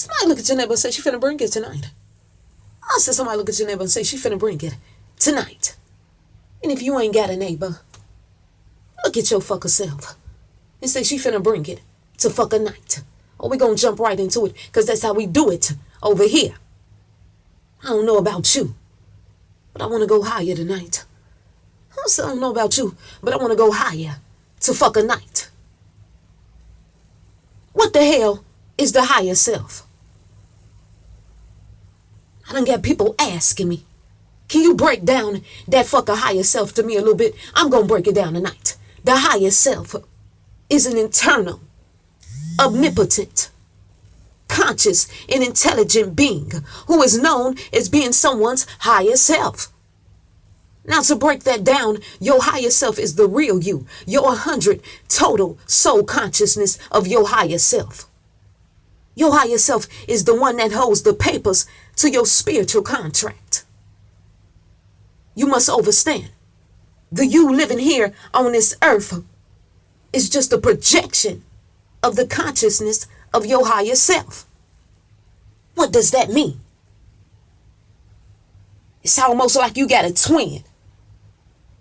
Somebody look at your neighbor and say she finna bring it tonight. I said somebody look at your neighbor and say she finna bring it tonight. And if you ain't got a neighbor, look at your fucker self and say she finna bring it to fuck a night. Or we gonna jump right into it, because that's how we do it over here. I don't know about you, but I want to go higher tonight. I don't know about you, but I want to go higher to fuck a night. What the hell is the higher self? I done got people asking me, can you break down that fucker higher self to me a little bit? I'm going to break it down tonight. The higher self is an internal, omnipotent, conscious, and intelligent being who is known as being someone's higher self. Now, to break that down, your higher self is the real you, your 100 total soul consciousness of your higher self. Your higher self is the one that holds the papers to your spiritual contract. You must understand, the you living here on this earth is just a projection of the consciousness of your higher self. What does that mean? It's almost like you got a twin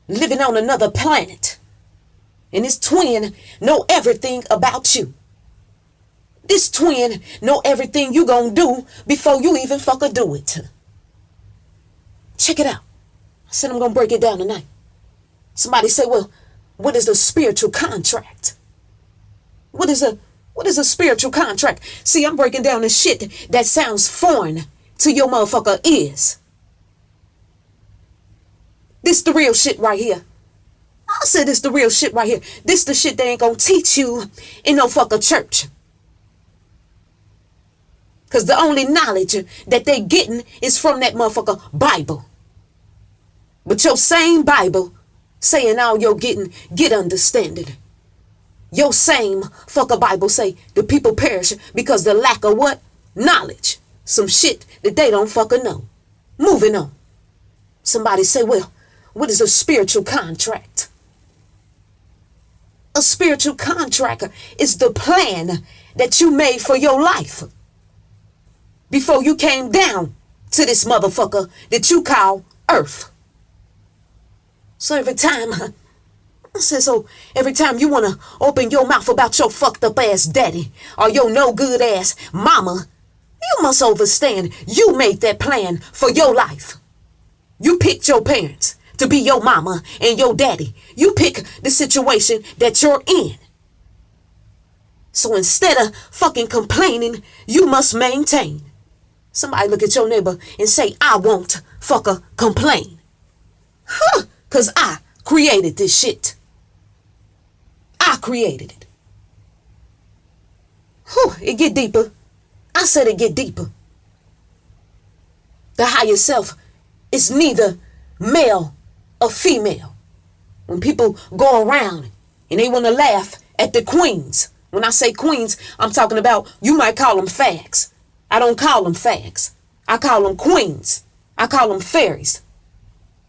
living on another planet, and this twin know everything about you. This twin know everything you gonna do before you even fucking do it. Check it out. I said I'm gonna break it down tonight. Somebody say, well, what is a spiritual contract? What is a spiritual contract? See, I'm breaking down the shit that sounds foreign to your motherfucker ears. This the real shit right here. I said this the real shit right here. This the shit they ain't gonna teach you in no fucking church. Because the only knowledge that they getting is from that motherfucker Bible. But your same Bible saying all you're getting, get understanding. Your same fucker Bible say the people perish because the lack of what? Knowledge. Some shit that they don't fucking know. Moving on. Somebody say, well, what is a spiritual contract? A spiritual contract is the plan that you made for your life before you came down to this motherfucker that you call Earth. So every time you want to open your mouth about your fucked up ass daddy or your no good ass mama, you must understand you made that plan for your life. You picked your parents to be your mama and your daddy. You pick the situation that you're in. So instead of fucking complaining, you must maintain. Somebody look at your neighbor and say, I won't fucker complain. Huh, because I created this shit. I created it. Whew, it get deeper. I said it get deeper. The higher self is neither male or female. When people go around and they want to laugh at the queens. When I say queens, I'm talking about, you might call them fags. I don't call them fags. I call them queens. I call them fairies.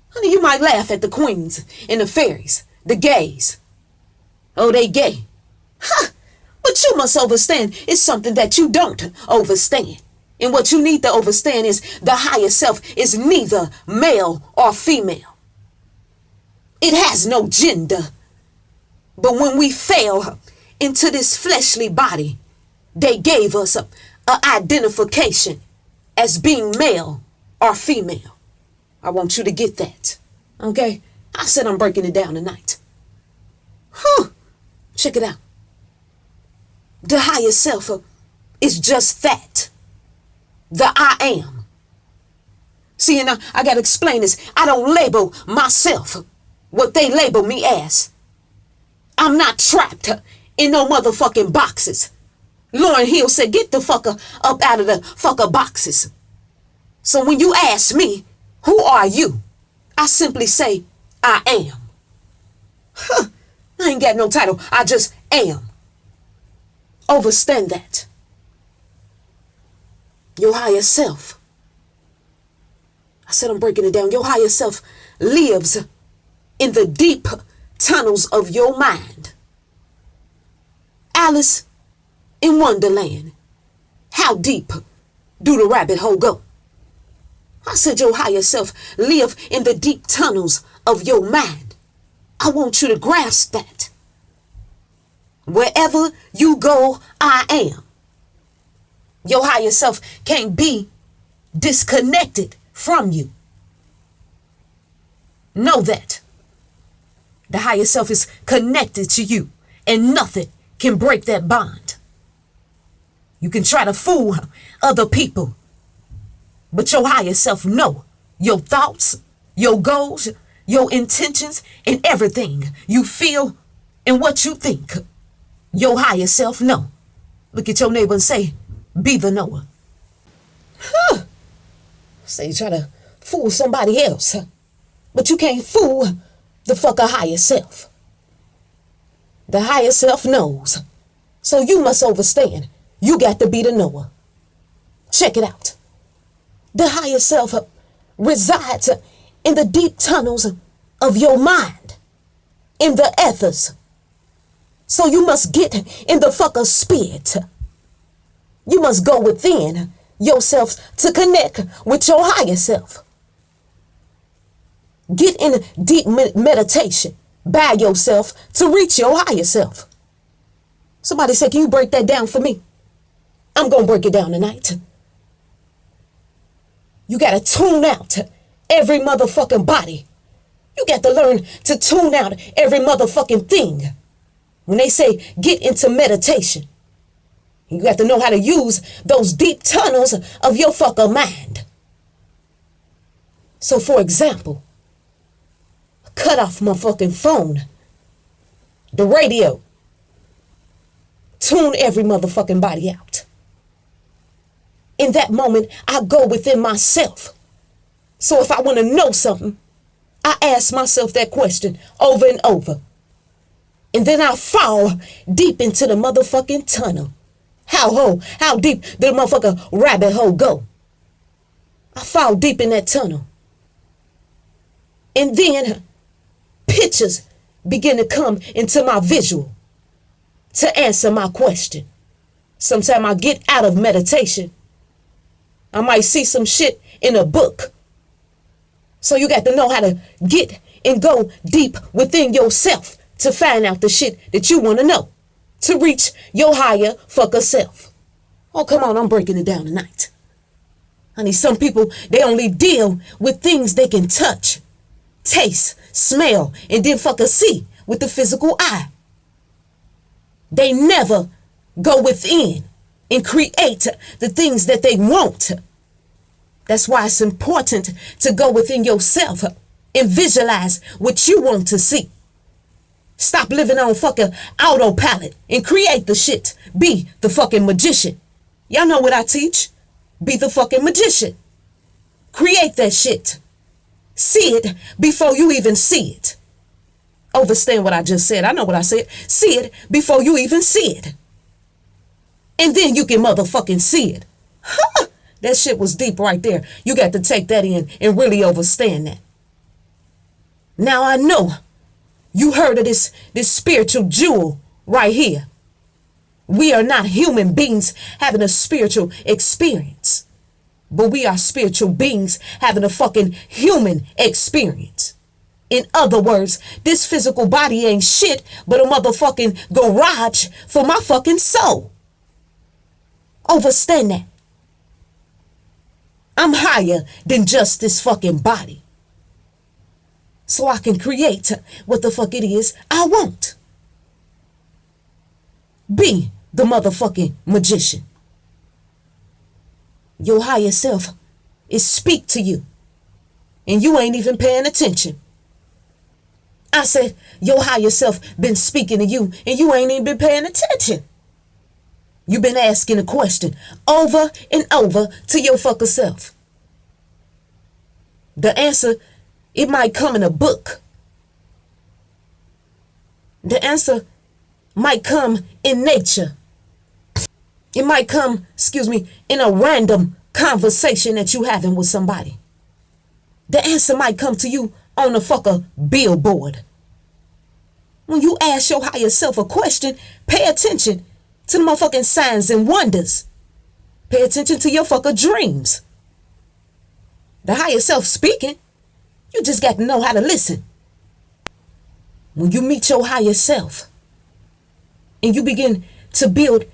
Honey, you might laugh at the queens and the fairies, the gays. Oh, they gay. Huh. But you must understand it's something that you don't understand. And what you need to understand is the higher self is neither male or female. It has no gender. But when we fell into this fleshly body, they gave us an identification as being male or female. I want you to get that. Okay? I said I'm breaking it down tonight. Whew. Check it out. The higher self is just that. The I am. See, and I got to explain this. I don't label myself what they label me as. I'm not trapped in no motherfucking boxes. Lauryn Hill said, get the fucker up out of the fucker boxes. So when you ask me, who are you? I simply say, I am. Huh. I ain't got no title. I just am. Understand that. Your higher self. I said I'm breaking it down. Your higher self lives in the deep tunnels of your mind. Alice in Wonderland how deep do the rabbit hole go? I said your higher self live in the deep tunnels of your mind. I want you to grasp that. Wherever you go, I am. Your higher self can't be disconnected from you. Know that. The higher self is connected to you, and nothing can break that bond. You can try to fool other people, but your higher self know your thoughts, your goals, your intentions, and everything you feel and what you think. Your higher self know. Look at your neighbor and say, be the knower. Say you try to fool somebody else, but you can't fool the fucker higher self. The higher self knows. So you must understand. You got to be the knower. Check it out. The higher self resides in the deep tunnels of your mind, in the ethers. So you must get in the fucker spirit. You must go within yourself to connect with your higher self. Get in deep meditation by yourself to reach your higher self. Somebody said, can you break that down for me? I'm going to break it down tonight. You got to tune out every motherfucking body. You got to learn to tune out every motherfucking thing. When they say get into meditation, you got to know how to use those deep tunnels of your fucking mind. So for example, cut off my fucking phone, the radio, tune every motherfucking body out. In that moment, I go within myself. So if I want to know something, I ask myself that question over and over. And then I fall deep into the motherfucking tunnel. How deep did the motherfucking rabbit hole go? I fall deep in that tunnel. And then pictures begin to come into my visual to answer my question. Sometimes I get out of meditation. I might see some shit in a book. So you got to know how to get and go deep within yourself to find out the shit that you want to know, to reach your higher fucker self. Oh, come on, I'm breaking it down tonight. Honey, some people, they only deal with things they can touch, taste, smell, and then fucker see with the physical eye. They never go within and create the things that they want. That's why it's important to go within yourself and visualize what you want to see. Stop living on fucking autopilot and create the shit. Be the fucking magician. Y'all know what I teach? Be the fucking magician. Create that shit. See it before you even see it. Understand what I just said? I know what I said. See it before you even see it. And then you can motherfucking see it. Huh? That shit was deep right there. You got to take that in and really understand that. Now I know you heard of this spiritual jewel right here. We are not human beings having a spiritual experience, but we are spiritual beings having a fucking human experience. In other words, this physical body ain't shit but a motherfucking garage for my fucking soul. Understand that. I'm higher than just this fucking body. So I can create what the fuck it is I want. Be the motherfucking magician. Your higher self is speak to you. And you ain't even paying attention. I said your higher self been speaking to you and you ain't even been paying attention. You've been asking a question over and over to your fucker self. The answer, it might come in a book. The answer might come in nature. It might come, in a random conversation that you having with somebody. The answer might come to you on a fucker billboard. When you ask your higher self a question, pay attention to the motherfucking signs and wonders. Pay attention to your fucking dreams. The higher self speaking. You just got to know how to listen. When you meet your higher self and you begin to build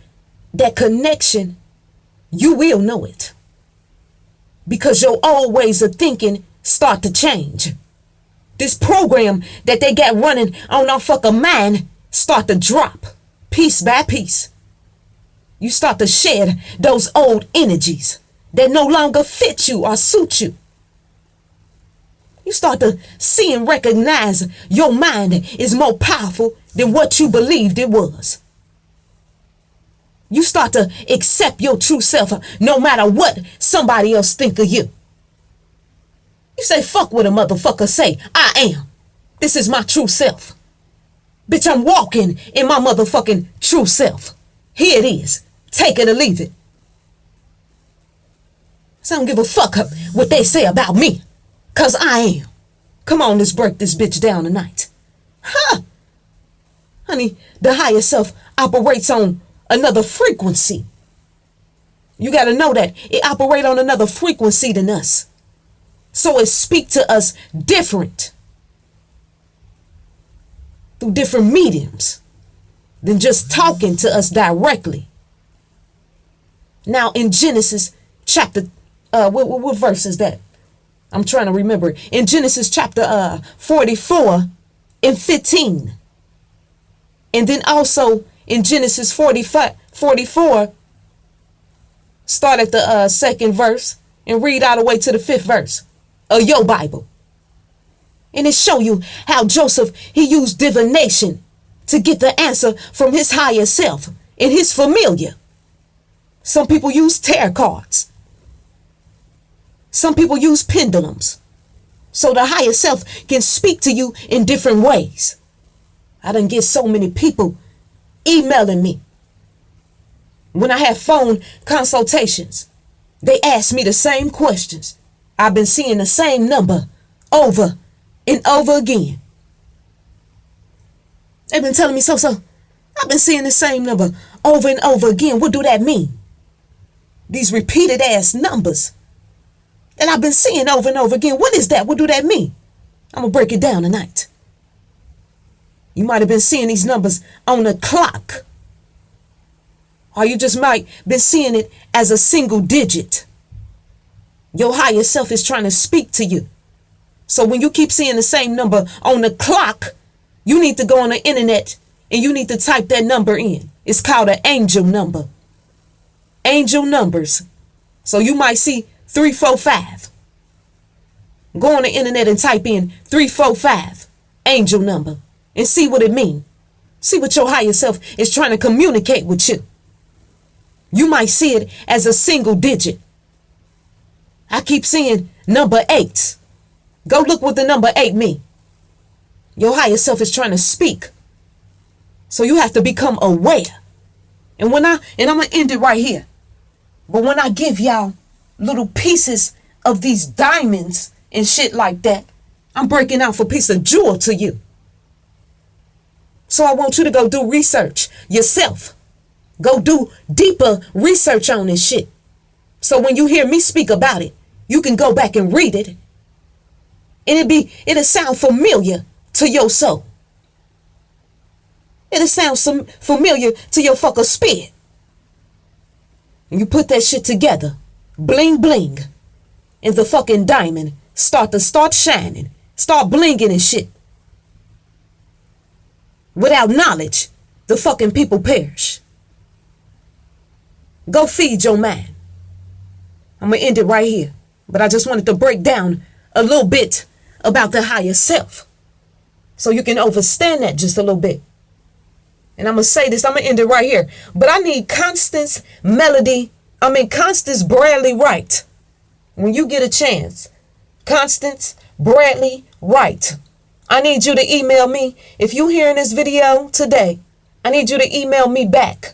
that connection, you will know it. Because your old ways of thinking start to change. This program that they got running on our fucking mind start to drop piece by piece. You start to shed those old energies that no longer fit you or suit you. You start to see and recognize your mind is more powerful than what you believed it was. You start to accept your true self no matter what somebody else think of you. You say, fuck what a motherfucker say. I am. This is my true self. Bitch, I'm walking in my motherfucking true self. Here it is. Take it or leave it. So I don't give a fuck what they say about me. Cause I am. Come on, let's break this bitch down tonight. Huh? Honey, the higher self operates on another frequency. You got to know that it operates on another frequency than us. So it speaks to us different. Through different mediums than just talking to us directly. Now in Genesis chapter, what verse is that? I'm trying to remember. In Genesis chapter 44 and 15. And then also in Genesis 44, start at the second verse and read all the way to the 5th verse of your Bible. And it show you how Joseph, he used divination to get the answer from his higher self and his familiar. Some people use tarot cards. Some people use pendulums. So the higher self can speak to you in different ways. I done get so many people emailing me. When I have phone consultations, they ask me the same questions. I've been seeing the same number over and over again. They've been telling me, so I've been seeing the same number over and over again. What do that mean? These repeated ass numbers that I've been seeing over and over again. What is that? What do that mean? I'm going to break it down tonight. You might have been seeing these numbers on the clock. Or you just might been seeing it as a single digit. Your higher self is trying to speak to you. So when you keep seeing the same number on the clock, you need to go on the internet and you need to type that number in. It's called an angel number. Angel numbers. So you might see 345. Go on the internet and type in 345 angel number and see what it means. See what your higher self is trying to communicate with you. You might see it as a single digit. I keep seeing number 8. Go look what the number 8 means. Your higher self is trying to speak. So you have to become aware. And I'm going to end it right here. But when I give y'all little pieces of these diamonds and shit like that, I'm breaking out for a piece of jewel to you. So I want you to go do research yourself. Go do deeper research on this shit. So when you hear me speak about it, you can go back and read it. And it'll sound familiar to your soul. It'll sound familiar to your fucking spirit. And you put that shit together. Bling bling. And the fucking diamond start shining. Start blinging and shit. Without knowledge, the fucking people perish. Go feed your mind. I'm going to end it right here. But I just wanted to break down a little bit about the higher self. So you can understand that just a little bit. And I'm going to say this. I'm going to end it right here. But I need Constance Bradley Wright. When you get a chance. Constance Bradley Wright. I need you to email me. If you're hearing this video today, I need you to email me back.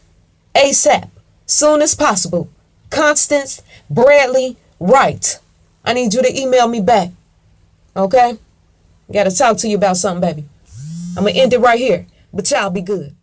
ASAP. Soon as possible. Constance Bradley Wright. I need you to email me back. Okay? Got to talk to you about something, baby. I'm going to end it right here. But y'all be good.